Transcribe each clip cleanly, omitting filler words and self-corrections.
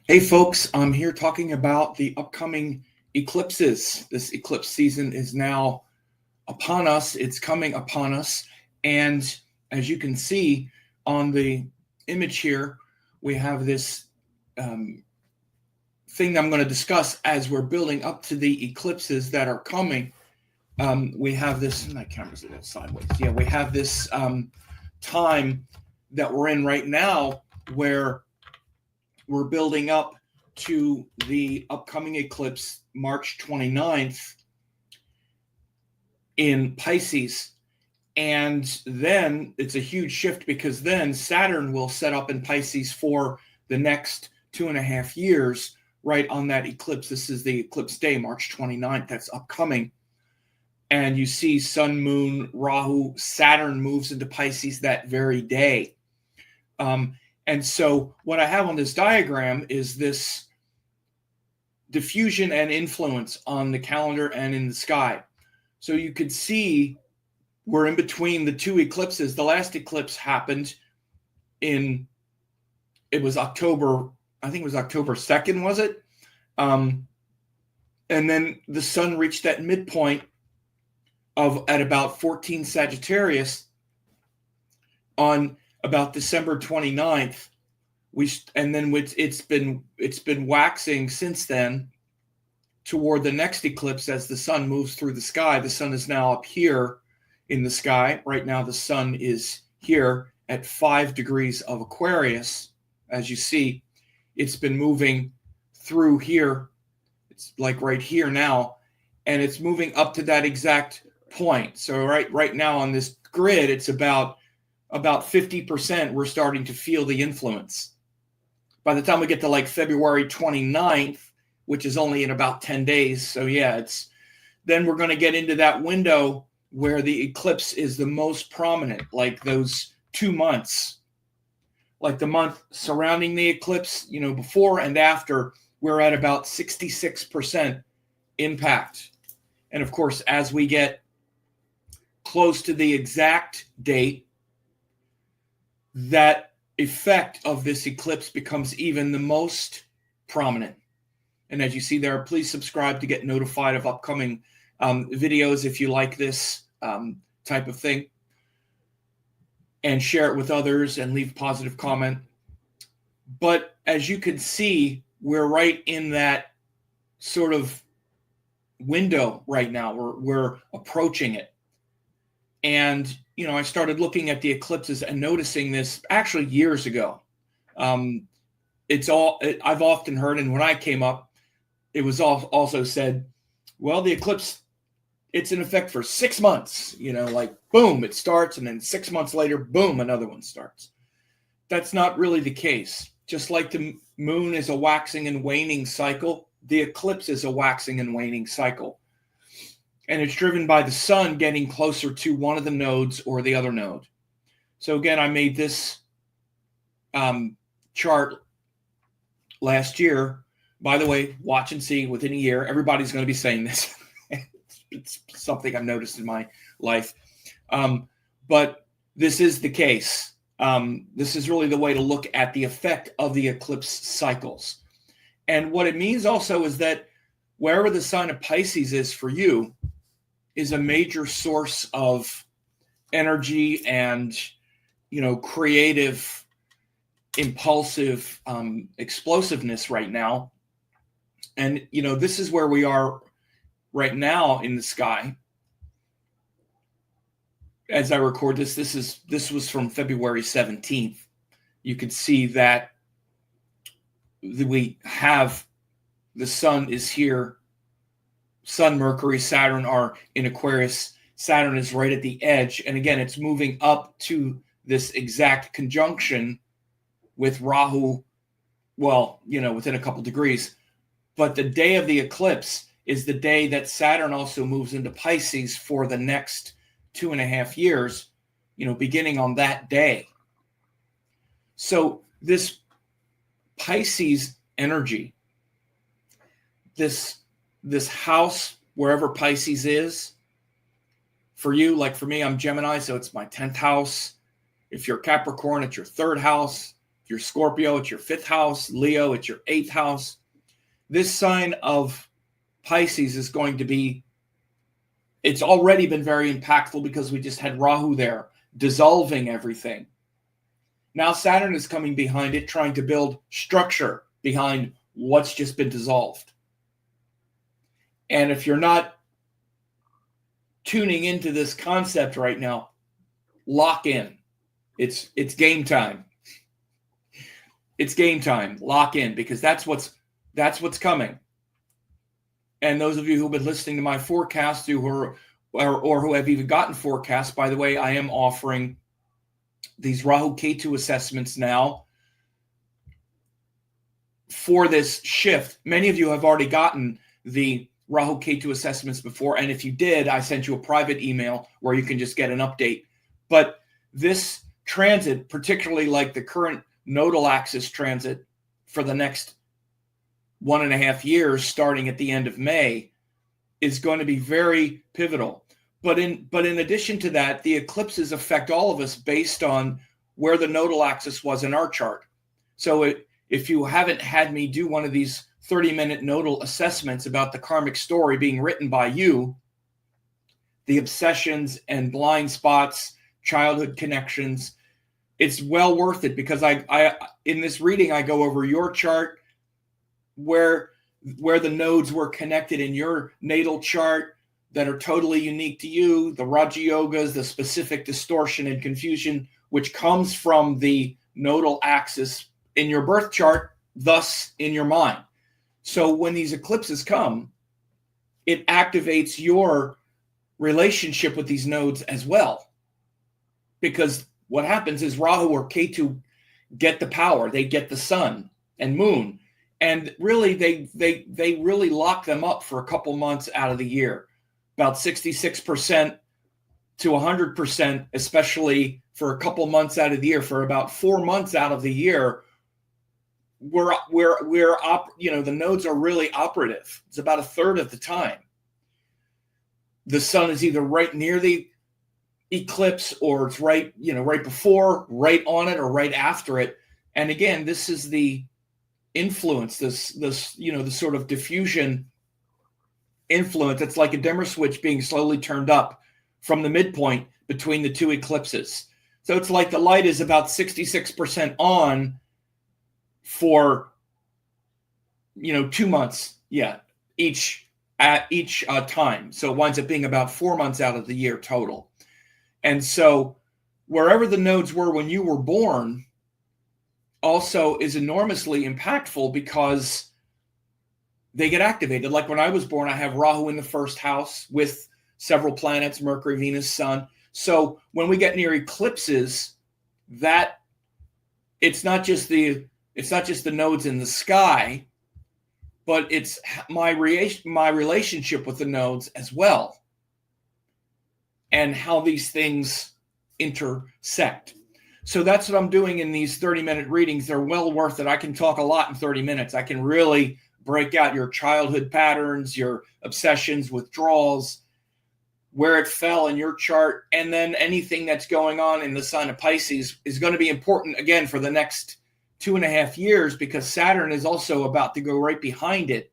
Hey folks, I'm here talking about the upcoming eclipses. This eclipse season is now upon us. It's coming upon us. And as you can see on the image here, we have this thing that I'm going to discuss as we're building up to the eclipses that are coming. We have this, my camera's a little sideways. Yeah, we have this time that we're in right now where we're building up to the upcoming eclipse, March 29th in Pisces. And then it's a huge shift because then Saturn will set up in Pisces for the next 2.5 years, right on that eclipse. This is the eclipse day, March 29th, that's upcoming. And you see Sun, Moon, Rahu, Saturn moves into Pisces that very day. And so what I have on this diagram is this diffusion and influence on the calendar and in the sky. So you could see we're in between the two eclipses. The last eclipse happened it was October, I think it was October 2nd, was it? And then the sun reached that midpoint at about 14 Sagittarius on about December 29th. And then it's been waxing since then toward the next eclipse as the sun moves through the sky. The sun is now up here in the sky. Right now the sun is here at 5 degrees of Aquarius. As you see, it's been moving through here. It's like right here now, and it's moving up to that exact point. So right now on this grid, it's about 50%, we're starting to feel the influence. By the time we get to like February 29th, which is only in about 10 days. So yeah, then we're going to get into that window where the eclipse is the most prominent, like those 2 months, like the month surrounding the eclipse, before and after, we're at about 66% impact. And of course, as we get close to the exact date, that effect of this eclipse becomes even the most prominent. And as you see there, please subscribe to get notified of upcoming videos if you like this type of thing, and share it with others and leave positive comment. But as you can see, we're right in that sort of window right now. We're approaching it. And, I started looking at the eclipses and noticing this actually years ago. I've often heard, and when I came up, it was also said, well, the eclipse, it's in effect for 6 months, like boom, it starts. And then 6 months later, boom, another one starts. That's not really the case. Just like the moon is a waxing and waning cycle, the eclipse is a waxing and waning cycle. And it's driven by the sun getting closer to one of the nodes or the other node. So again, I made this chart last year. By the way, watch and see within a year. Everybody's going to be saying this. It's something I've noticed in my life. But this is the case. This is really the way to look at the effect of the eclipse cycles. And what it means also is that wherever the sign of Pisces is for you is a major source of energy and, creative, impulsive, explosiveness right now. And, this is where we are right now in the sky. As I record this was from February 17th. You can see that we have the sun is here. Sun, Mercury, Saturn are in Aquarius. Saturn is right at the edge. And again, it's moving up to this exact conjunction with Rahu, within a couple degrees. But the day of the eclipse is the day that Saturn also moves into Pisces for the next 2.5 years, beginning on that day. So this Pisces energy, this house, wherever Pisces is, for you, like for me, I'm Gemini, so it's my 10th house. If you're Capricorn, it's your 3rd house. If Your Scorpio, it's your 5th house. Leo, it's your 8th house. This sign of Pisces is going to be, it's already been very impactful because we just had Rahu there, dissolving everything. Now Saturn is coming behind it, trying to build structure behind what's just been dissolved. And if you're not tuning into this concept right now, lock in. It's game time. It's game time. Lock in, because that's what's coming. And those of you who've been listening to my forecast, or who have even gotten forecasts, by the way, I am offering these Rahu Ketu assessments now for this shift. Many of you have already gotten the Rahu Ketu assessments before, and if you did, I sent you a private email where you can just get an update. But this transit, particularly like the current nodal axis transit for the next 1.5 years, starting at the end of May, is going to be very pivotal. But in addition to that, the eclipses affect all of us based on where the nodal axis was in our chart. So if you haven't had me do one of these 30-minute nodal assessments about the karmic story being written by you, the obsessions and blind spots, childhood connections, it's well worth it, because I in this reading I go over your chart, where the nodes were connected in your natal chart that are totally unique to you, the Raja Yogas, the specific distortion and confusion which comes from the nodal axis in your birth chart, thus in your mind. So when these eclipses come, it activates your relationship with these nodes as well. Because what happens is Rahu or Ketu get the power, they get the sun and moon, and really they really lock them up for a couple months out of the year, about 66% to 100%, especially for a couple months out of the year. For about 4 months out of the year, the nodes are really operative. It's about 1/3 of the time. The sun is either right near the eclipse, or it's right before, right on it, or right after it. And again, this is the influence, this the sort of diffusion influence. It's like a dimmer switch being slowly turned up from the midpoint between the two eclipses. So it's like the light is about 66% on for 2 months, each time. So it winds up being about 4 months out of the year total. And so wherever the nodes were when you were born also is enormously impactful, because they get activated. Like when I was born, I have Rahu in the 1st house with several planets, Mercury, Venus, Sun. So when we get near eclipses, that it's not just the nodes in the sky, but it's my relationship with the nodes as well, and how these things intersect. So that's what I'm doing in these 30-minute readings. They're well worth it. I can talk a lot in 30 minutes. I can really break out your childhood patterns, your obsessions, withdrawals, where it fell in your chart, and then anything that's going on in the sign of Pisces is going to be important again for the next 2.5 years, because Saturn is also about to go right behind it.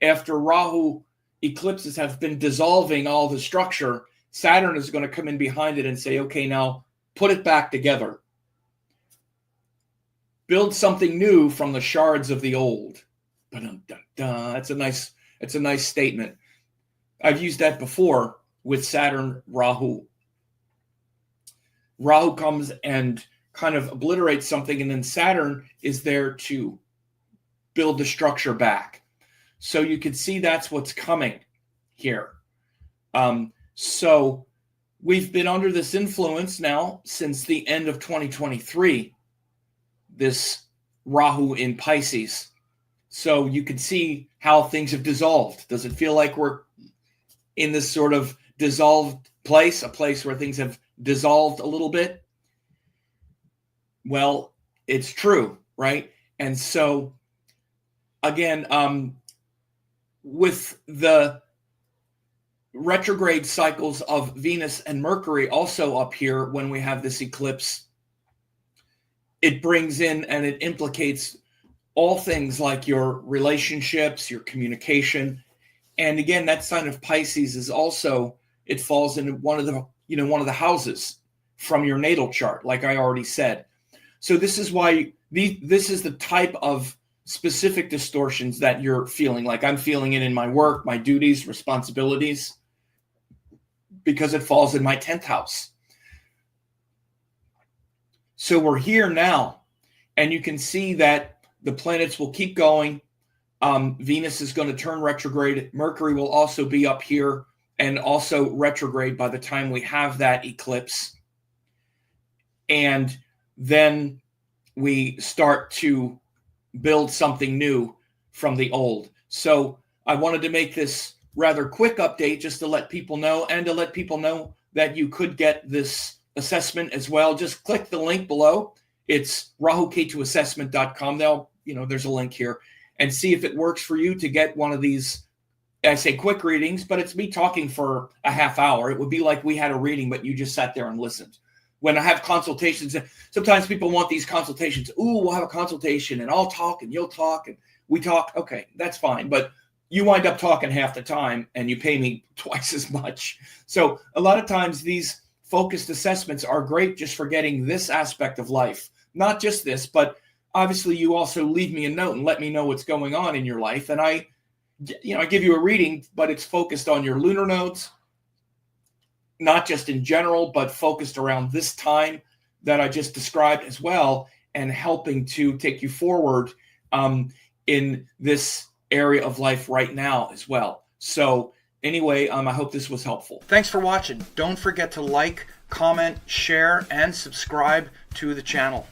After Rahu eclipses have been dissolving all the structure, Saturn is going to come in behind it and say, okay, now put it back together. Build something new from the shards of the old. That's a nice statement. I've used that before with Saturn, Rahu. Rahu comes and kind of obliterates something, and then Saturn is there to build the structure back. So you can see that's what's coming here. So we've been under this influence now since the end of 2023, this Rahu in Pisces. So you can see how things have dissolved. Does it feel like we're in this sort of dissolved place, a place where things have dissolved a little bit? Well, it's true, right? And so, again, with the retrograde cycles of Venus and Mercury also up here when we have this eclipse, it brings in and it implicates all things like your relationships, your communication. And again, that sign of Pisces is also, it falls in one of the houses from your natal chart, like I already said. So this is why this is the type of specific distortions that you're feeling. Like I'm feeling it in my work, my duties, responsibilities, because it falls in my 10th house. So we're here now, and you can see that the planets will keep going. Venus is going to turn retrograde. Mercury will also be up here and also retrograde by the time we have that eclipse. And then we start to build something new from the old. So I wanted to make this rather quick update just to let people know, and to let people know that you could get this assessment as well. Just click the link below. It's rahuketuassessment.com. There's a link here, and see if it works for you to get one of these, I say quick readings, but it's me talking for a half hour. It would be like we had a reading, but you just sat there and listened. When I have consultations, sometimes people want these consultations. Ooh, we'll have a consultation and I'll talk and you'll talk and we talk. Okay, that's fine. But you wind up talking half the time and you pay me twice as much. So a lot of times these focused assessments are great just for getting this aspect of life. Not just this, but obviously you also leave me a note and let me know what's going on in your life. And I give you a reading, but it's focused on your lunar nodes, not just in general, but focused around this time that I just described as well, and helping to take you forward in this area of life right now as well. So anyway, I hope this was helpful. Thanks for watching. Don't forget to like, comment, share, and subscribe to the channel.